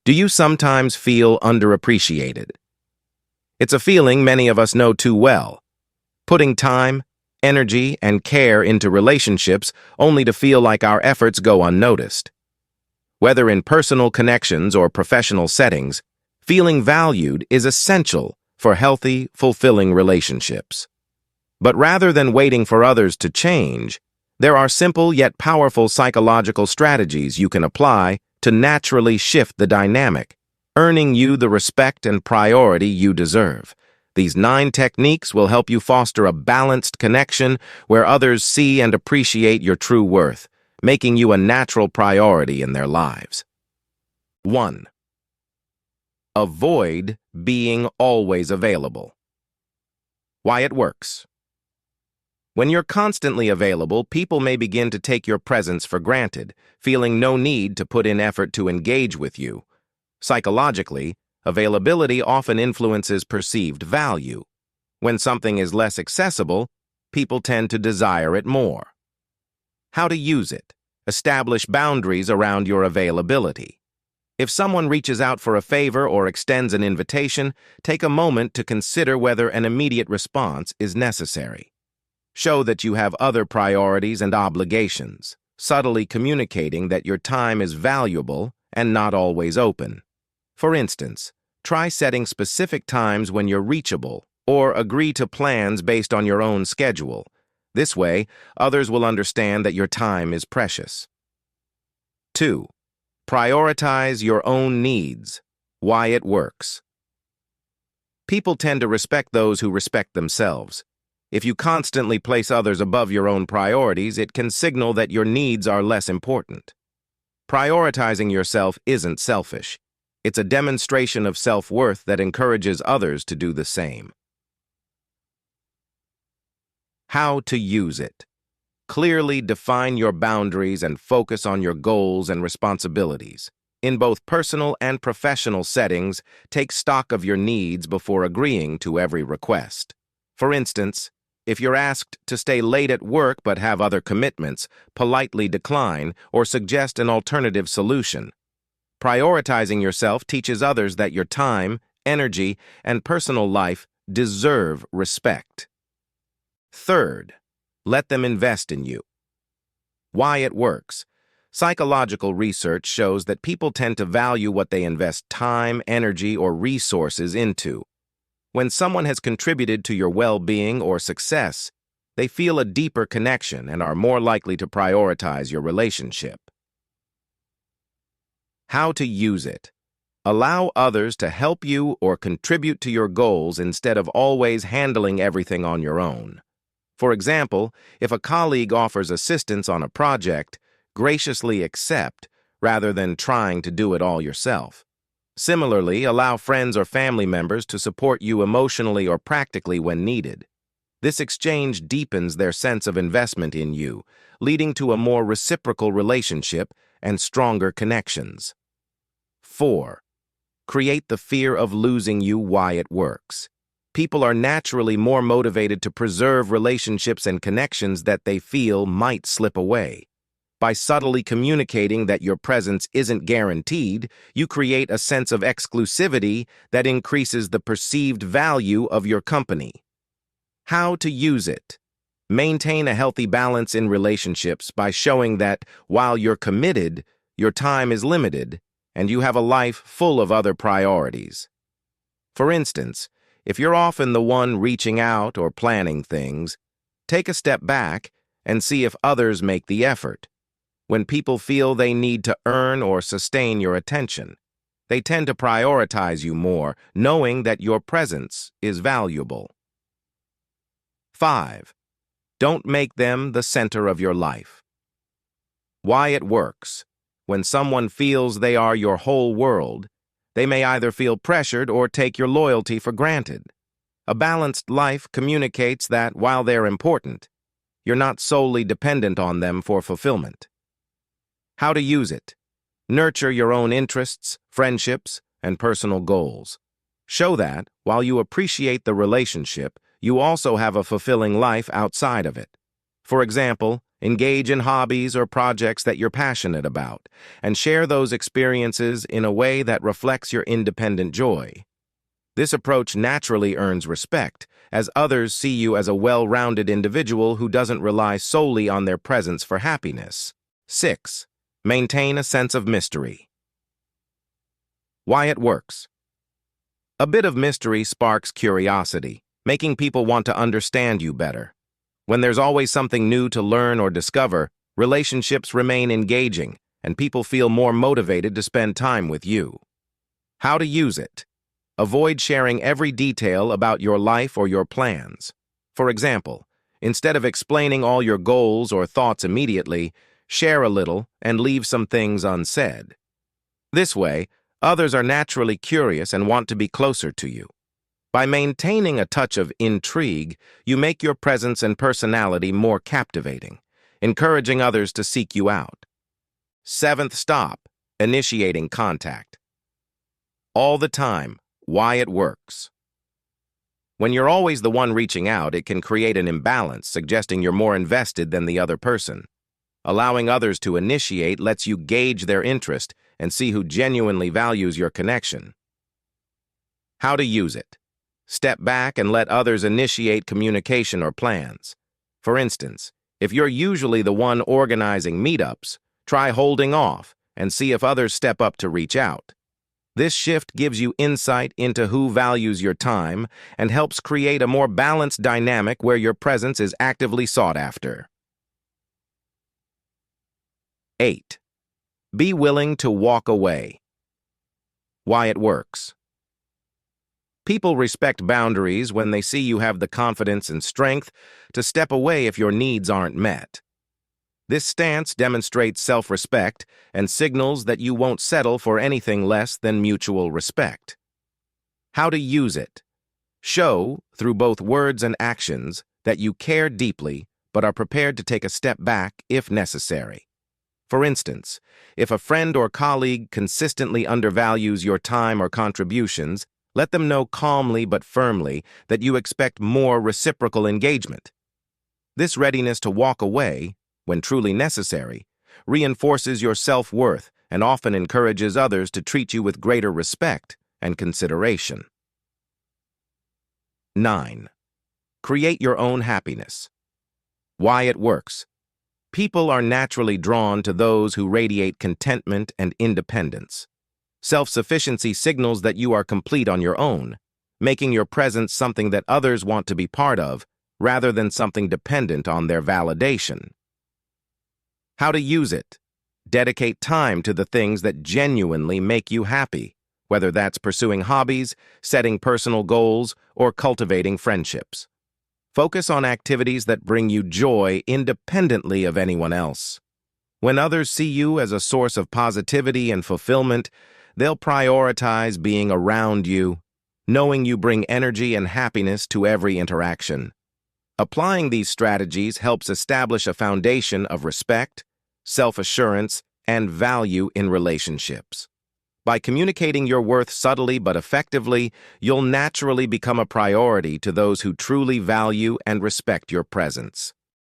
Do you sometimes feel underappreciated? It's a feeling many of us know too well. Putting time, energy, and care into relationships only to feel like our efforts go unnoticed. Whether in personal connections or professional settings, feeling valued is essential for healthy, fulfilling relationships. But rather than waiting for others to change, there are simple yet powerful psychological strategies you can apply to naturally shift the dynamic, earning you the respect and priority you deserve. These 9 techniques will help you foster a balanced connection where others see and appreciate your true worth, making you a natural priority in their lives. 1. Avoid being always available. Why it works. When you're constantly available, people may begin to take your presence for granted, feeling no need to put in effort to engage with you. Psychologically, availability often influences perceived value. When something is less accessible, people tend to desire it more. How to use it. Establish boundaries around your availability. If someone reaches out for a favor or extends an invitation, take a moment to consider whether an immediate response is necessary. Show that you have other priorities and obligations, subtly communicating that your time is valuable and not always open. For instance, try setting specific times when you're reachable, or agree to plans based on your own schedule. This way, others will understand that your time is precious. 2. Prioritize your own needs. Why it works. People tend to respect those who respect themselves. If you constantly place others above your own priorities, it can signal that your needs are less important. Prioritizing yourself isn't selfish. It's a demonstration of self-worth that encourages others to do the same. How to use it. Clearly define your boundaries and focus on your goals and responsibilities. In both personal and professional settings, take stock of your needs before agreeing to every request. For instance, if you're asked to stay late at work but have other commitments, politely decline or suggest an alternative solution. Prioritizing yourself teaches others that your time, energy, and personal life deserve respect. 3. Let them invest in you. Why it works. Psychological research shows that people tend to value what they invest time, energy, or resources into. When someone has contributed to your well-being or success, they feel a deeper connection and are more likely to prioritize your relationship. How to use it. Allow others to help you or contribute to your goals instead of always handling everything on your own. For example, if a colleague offers assistance on a project, graciously accept rather than trying to do it all yourself. Similarly, allow friends or family members to support you emotionally or practically when needed. This exchange deepens their sense of investment in you, leading to a more reciprocal relationship and stronger connections. 4. Create the fear of losing you. Why it works. People are naturally more motivated to preserve relationships and connections that they feel might slip away. By subtly communicating that your presence isn't guaranteed, you create a sense of exclusivity that increases the perceived value of your company. How to use it. Maintain a healthy balance in relationships by showing that while you're committed, your time is limited, and you have a life full of other priorities. For instance, if you're often the one reaching out or planning things, take a step back and see if others make the effort. When people feel they need to earn or sustain your attention, they tend to prioritize you more, knowing that your presence is valuable. 5. Don't make them the center of your life. Why it works. When someone feels they are your whole world, they may either feel pressured or take your loyalty for granted. A balanced life communicates that while they're important, you're not solely dependent on them for fulfillment. How to use it. Nurture your own interests, friendships, and personal goals. Show that, while you appreciate the relationship, you also have a fulfilling life outside of it. For example, Engage in hobbies or projects that you're passionate about, and share those experiences in a way that reflects your independent joy. This approach naturally earns respect, as others see you as a well-rounded individual who doesn't rely solely on their presence for happiness. 6. Maintain a sense of mystery. Why it works. A bit of mystery sparks curiosity, making people want to understand you better. When there's always something new to learn or discover, relationships remain engaging, and people feel more motivated to spend time with you. How to use it. Avoid sharing every detail about your life or your plans. For example, instead of explaining all your goals or thoughts immediately, share a little and leave some things unsaid. This way, others are naturally curious and want to be closer to you. By maintaining a touch of intrigue, you make your presence and personality more captivating, encouraging others to seek you out. 7th stop, initiating contact. All the time, why it works. When you're always the one reaching out, it can create an imbalance, suggesting you're more invested than the other person. Allowing others to initiate lets you gauge their interest and see who genuinely values your connection. How to use it. Step back and let others initiate communication or plans. For instance, if you're usually the one organizing meetups, try holding off and see if others step up to reach out. This shift gives you insight into who values your time and helps create a more balanced dynamic where your presence is actively sought after. 8. Be willing to walk away. Why it works. People respect boundaries when they see you have the confidence and strength to step away if your needs aren't met. This stance demonstrates self-respect and signals that you won't settle for anything less than mutual respect. How to use it. Show, through both words and actions, that you care deeply but are prepared to take a step back if necessary. For instance, if a friend or colleague consistently undervalues your time or contributions, let them know calmly but firmly that you expect more reciprocal engagement. This readiness to walk away, when truly necessary, reinforces your self-worth and often encourages others to treat you with greater respect and consideration. 9. Create your own happiness. Why it works. People are naturally drawn to those who radiate contentment and independence. Self-sufficiency signals that you are complete on your own, making your presence something that others want to be part of, rather than something dependent on their validation. How to use it. Dedicate time to the things that genuinely make you happy, whether that's pursuing hobbies, setting personal goals, or cultivating friendships. Focus on activities that bring you joy independently of anyone else. When others see you as a source of positivity and fulfillment, they'll prioritize being around you, knowing you bring energy and happiness to every interaction. Applying these strategies helps establish a foundation of respect, self-assurance, and value in relationships. By communicating your worth subtly but effectively, you'll naturally become a priority to those who truly value and respect your presence.